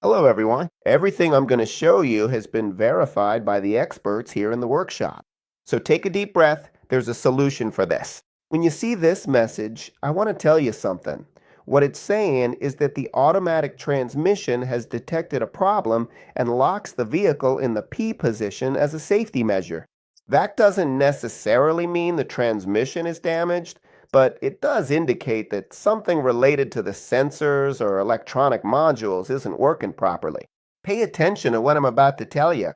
Hello, everyone. Everything I'm going to show you has been verified by the experts here in the workshop. So take a deep breath. There's a solution for this. When you see this message, I want to tell you something. What it's saying is that the automatic transmission has detected a problem and locks the vehicle in the P position as a safety measure. That doesn't necessarily mean the transmission is damaged, but it does indicate that something related to the sensors or electronic modules isn't working properly. Pay attention to what I'm about to tell you.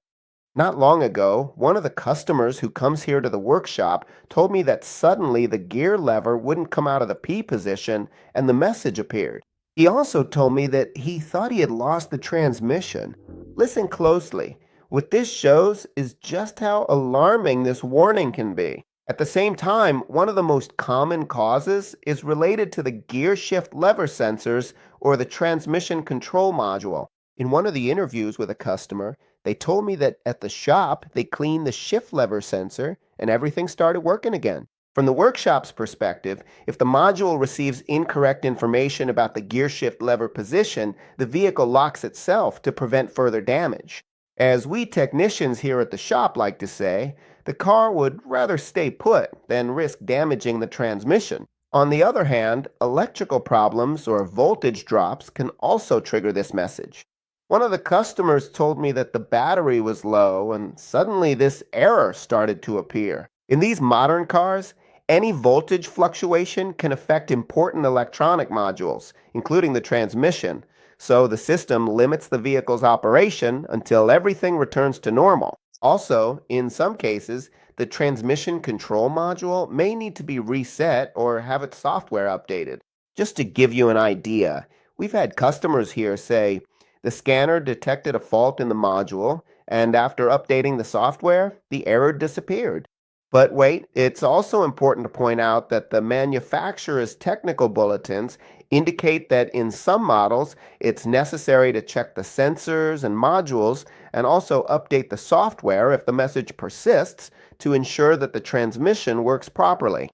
Not long ago, one of the customers who comes here to the workshop told me that suddenly the gear lever wouldn't come out of the P position and the message appeared. He also told me that he thought he had lost the transmission. Listen closely. What this shows is just how alarming this warning can be. At the same time, one of the most common causes is related to the gear shift lever sensors or the transmission control module. In one of the interviews with a customer, they told me that at the shop, they cleaned the shift lever sensor and everything started working again. From the workshop's perspective, if the module receives incorrect information about the gear shift lever position, the vehicle locks itself to prevent further damage. As we technicians here at the shop like to say, the car would rather stay put than risk damaging the transmission. On the other hand, electrical problems or voltage drops can also trigger this message. One of the customers told me that the battery was low and suddenly this error started to appear. In these modern cars, any voltage fluctuation can affect important electronic modules, including the transmission, so the system limits the vehicle's operation until everything returns to normal. Also, in some cases, the transmission control module may need to be reset or have its software updated. Just to give you an idea, we've had customers here say, the scanner detected a fault in the module, and after updating the software, the error disappeared. But wait, it's also important to point out that the manufacturer's technical bulletins indicate that in some models, it's necessary to check the sensors and modules and also update the software if the message persists to ensure that the transmission works properly.